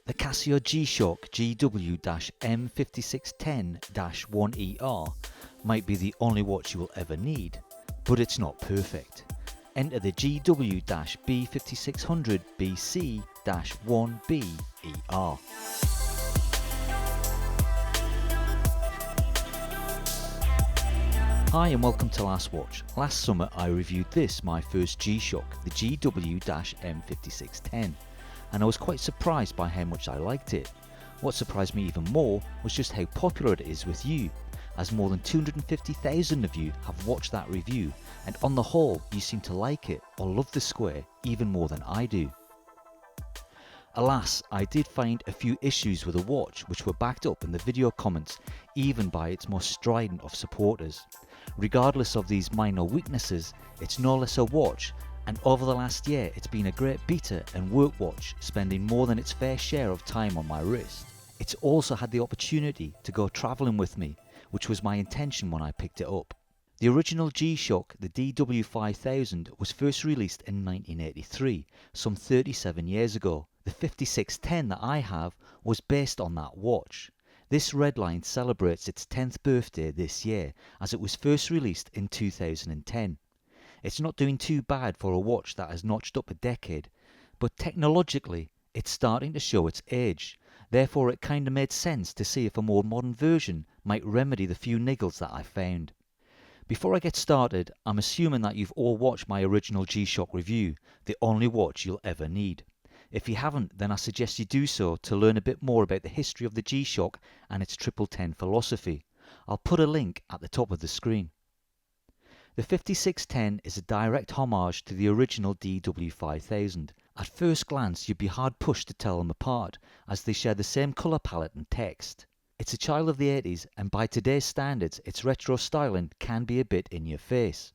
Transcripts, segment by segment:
The Casio G-Shock GW-M5610-1ER might be the only watch you will ever need, but it's not perfect. Enter the GW-B5600BC-1BER. Hi and welcome to Last Watch. Last summer I reviewed this, my first G-Shock, the GW-M5610, and I was quite surprised by how much I liked it. What surprised me even more was just how popular it is with you, as more than 250,000 of you have watched that review, and on the whole you seem to like it or love the square even more than I do. Alas, I did find a few issues with the watch which were backed up in the video comments even by its most strident of supporters. Regardless of these minor weaknesses, it's no less a watch, and over the last year it's been a great beater and work watch, spending more than its fair share of time on my wrist. It's also had the opportunity to go travelling with me, which was my intention when I picked it up. The original G-Shock, the GW-5000, was first released in 1983, some 37 years ago. The 5610 that I have was based on that watch. This red line celebrates its 10th birthday this year, as it was first released in 2010. It's not doing too bad for a watch that has notched up a decade, but technologically it's starting to show its age. Therefore it kinda made sense to see if a more modern version might remedy the few niggles that I found. Before I get started, I'm assuming that you've all watched my original G-Shock review, the only watch you'll ever need. If you haven't, then I suggest you do so to learn a bit more about the history of the G-Shock and its 1010 philosophy. I'll put a link at the top of the screen. The 5610 is a direct homage to the original GW-5000. At first glance you'd be hard pushed to tell them apart, as they share the same colour palette and text. It's a child of the 80s, and by today's standards its retro styling can be a bit in your face.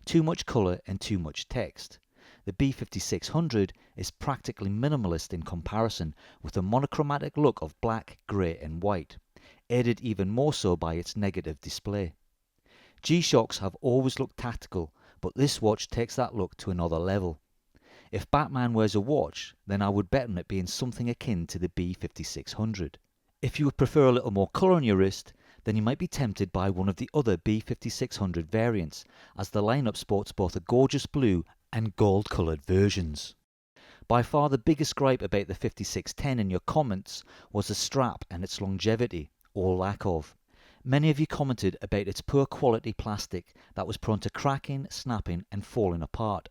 Too much colour and too much text. The B5600 is practically minimalist in comparison, with a monochromatic look of black, grey and white, aided even more so by its negative display. G-Shocks have always looked tactical, but this watch takes that look to another level. If Batman wears a watch, then I would bet on it being something akin to the B5600. If you would prefer a little more colour on your wrist, then you might be tempted by one of the other B5600 variants, as the lineup sports both a gorgeous blue and gold coloured versions. By far the biggest gripe about the 5610 in your comments was the strap and its longevity, or lack of. Many of you commented about its poor quality plastic that was prone to cracking, snapping and falling apart.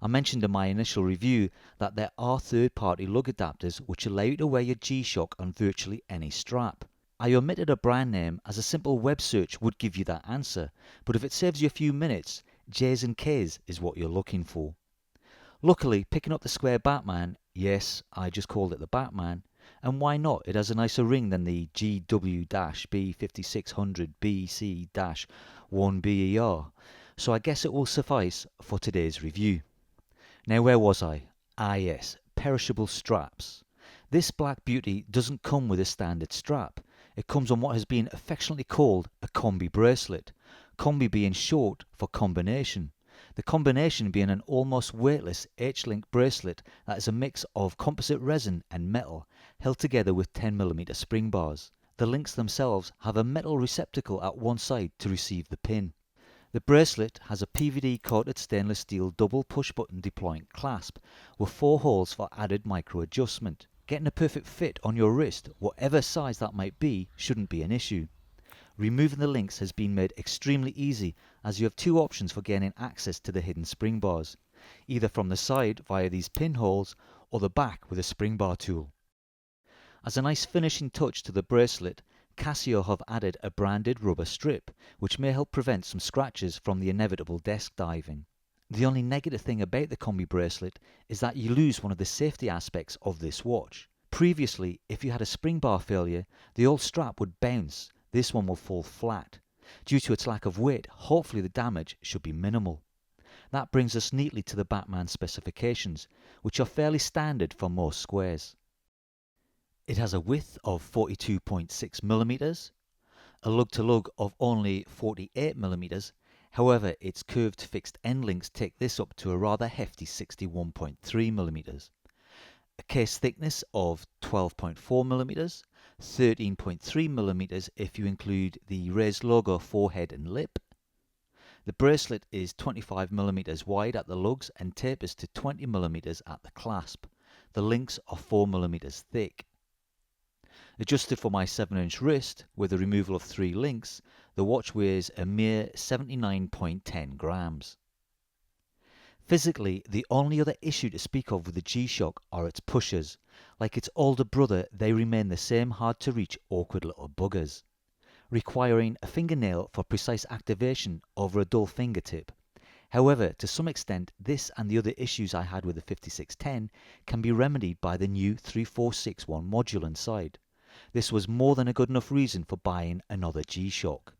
I mentioned in my initial review that there are third-party lug adapters which allow you to wear your G-Shock on virtually any strap. I omitted a brand name as a simple web search would give you that answer, but if it saves you a few minutes, J's and K's is what you're looking for. Luckily, picking up the square Batman, yes, I just called it the Batman, and why not, it has a nicer ring than the GW-B5600BC-1BER, so I guess it will suffice for today's review. Now where was I? Ah yes, perishable straps. This black beauty doesn't come with a standard strap. It comes on what has been affectionately called a Combi bracelet, Combi being short for combination. The combination being an almost weightless H-link bracelet that is a mix of composite resin and metal held together with 10mm spring bars. The links themselves have a metal receptacle at one side to receive the pin. The bracelet has a PVD coated stainless steel double push button deploying clasp with 4 holes for added micro adjustment. Getting a perfect fit on your wrist, whatever size that might be, shouldn't be an issue. Removing the links has been made extremely easy, as you have 2 options for gaining access to the hidden spring bars, either from the side via these pinholes or the back with a spring bar tool. As a nice finishing touch to the bracelet, Casio have added a branded rubber strip, which may help prevent some scratches from the inevitable desk diving. The only negative thing about the Combi bracelet is that you lose one of the safety aspects of this watch. Previously, if you had a spring bar failure, the old strap would bounce. This one will fall flat. Due to its lack of weight, hopefully the damage should be minimal. That brings us neatly to the Batman specifications, which are fairly standard for most squares. It has a width of 42.6mm, a lug-to-lug of only 48mm, however its curved fixed end links take this up to a rather hefty 61.3mm. A case thickness of 12.4mm, 13.3mm if you include the raised logo forehead and lip. The bracelet is 25mm wide at the lugs and tapers to 20mm at the clasp. The links are 4mm thick. Adjusted for my 7-inch wrist with the removal of 3 links, the watch weighs a mere 79.10 grams. Physically, the only other issue to speak of with the G-Shock are its pushers. Like its older brother, they remain the same hard to reach awkward little buggers, requiring a fingernail for precise activation over a dull fingertip. However, to some extent, this and the other issues I had with the 5610 can be remedied by the new 3461 module inside. This was more than a good enough reason for buying another G-Shock.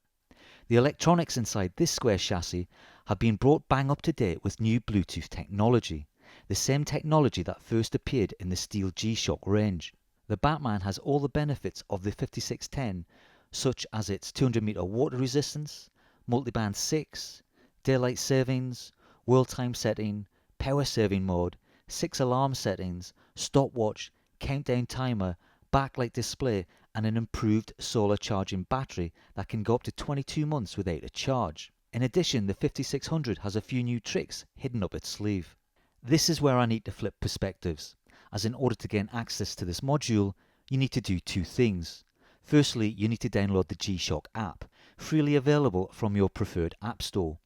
The electronics inside this square chassis have been brought bang up to date with new Bluetooth technology, the same technology that first appeared in the steel G-Shock range. The Batman has all the benefits of the 5610, such as its 200-meter water resistance, multiband 6, daylight savings, world time setting, power saving mode, 6 alarm settings, stopwatch, countdown timer, backlight display, and an improved solar charging battery that can go up to 22 months without a charge. In addition, the 5600 has a few new tricks hidden up its sleeve. This is where I need to flip perspectives, as in order to gain access to this module, you need to do 2 things. Firstly, you need to download the G-Shock app, freely available from your preferred app store.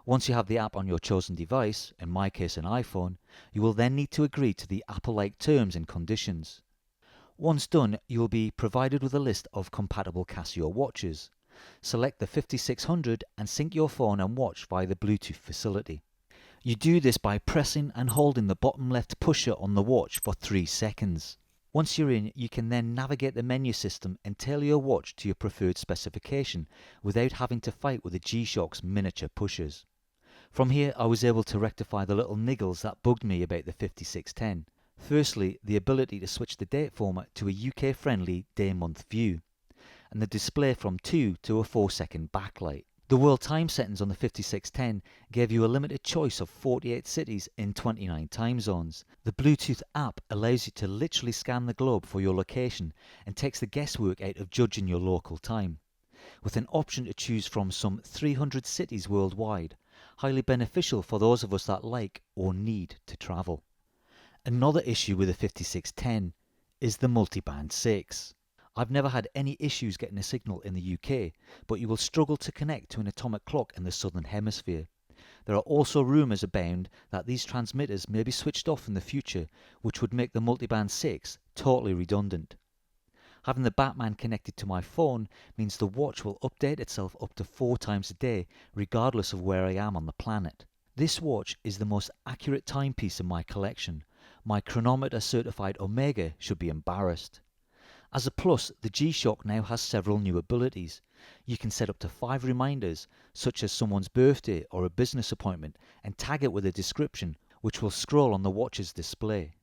Once you have the app on your chosen device, in my case an iPhone, you will then need to agree to the Apple-like terms and conditions. Once done, you will be provided with a list of compatible Casio watches. Select the 5600 and sync your phone and watch via the Bluetooth facility. You do this by pressing and holding the bottom left pusher on the watch for 3 seconds. Once you're in, you can then navigate the menu system and tailor your watch to your preferred specification without having to fight with the G-Shock's miniature pushers. From here, I was able to rectify the little niggles that bugged me about the 5610. Firstly, the ability to switch the date format to a UK-friendly day-month view, and the display from 2 to a 4-second backlight. The world time settings on the 5610 gave you a limited choice of 48 cities in 29 time zones. The Bluetooth app allows you to literally scan the globe for your location and takes the guesswork out of judging your local time, with an option to choose from some 300 cities worldwide, highly beneficial for those of us that like or need to travel. Another issue with the 5610 is the multiband 6. I've never had any issues getting a signal in the UK, but you will struggle to connect to an atomic clock in the southern hemisphere. There are also rumours abound that these transmitters may be switched off in the future, which would make the multiband 6 totally redundant. Having the Batman connected to my phone means the watch will update itself up to 4 times a day, regardless of where I am on the planet. This watch is the most accurate timepiece in my collection. My chronometer certified Omega should be embarrassed. As a plus, the G-Shock now has several new abilities. You can set up to 5 reminders, such as someone's birthday or a business appointment, and tag it with a description, which will scroll on the watch's display.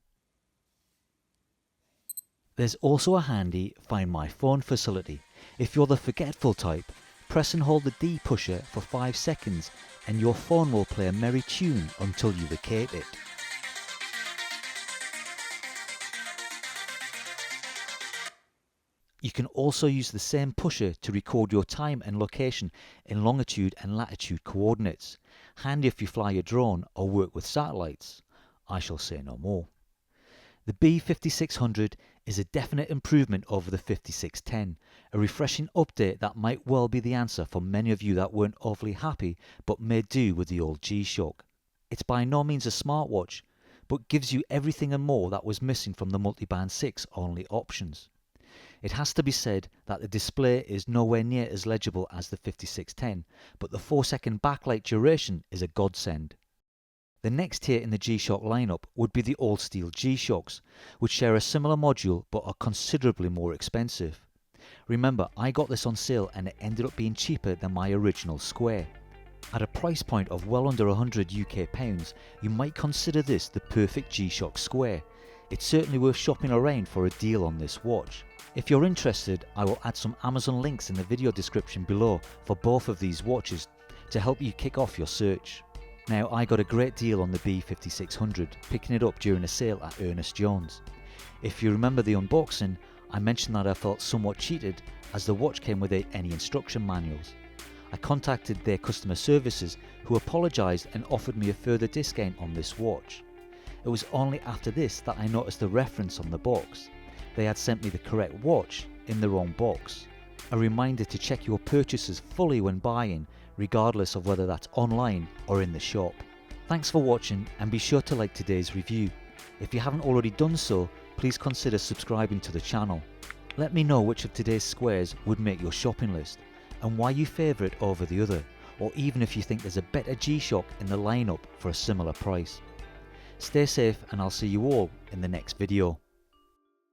There's also a handy Find My Phone facility. If you're the forgetful type, press and hold the D pusher for 5 seconds and your phone will play a merry tune until you vacate it. You can also use the same pusher to record your time and location in longitude and latitude coordinates. Handy if you fly a drone or work with satellites. I shall say no more. The B5600 is a definite improvement over the 5610, a refreshing update that might well be the answer for many of you that weren't awfully happy but made do with the old G-Shock. It's by no means a smartwatch, but gives you everything and more that was missing from the multiband 6 only options. It has to be said that the display is nowhere near as legible as the 5610, but the 4-second backlight duration is a godsend. The next tier in the G-Shock lineup would be the all steel G-Shocks, which share a similar module but are considerably more expensive. Remember, I got this on sale and it ended up being cheaper than my original Square. At a price point of well under £100 UK, you might consider this the perfect G-Shock Square. It's certainly worth shopping around for a deal on this watch. If you're interested, I will add some Amazon links in the video description below for both of these watches to help you kick off your search. Now, I got a great deal on the B5600, picking it up during a sale at Ernest Jones. If you remember the unboxing, I mentioned that I felt somewhat cheated as the watch came without any instruction manuals. I contacted their customer services who apologised and offered me a further discount on this watch. It was only after this that I noticed the reference on the box. They had sent me the correct watch in the wrong box. A reminder to check your purchases fully when buying, regardless of whether that's online or in the shop. Thanks for watching, and be sure to like today's review. If you haven't already done so, please consider subscribing to the channel. Let me know which of today's squares would make your shopping list and why you favour it over the other, or even if you think there's a better G-Shock in the lineup for a similar price. Stay safe, and I'll see you all in the next video.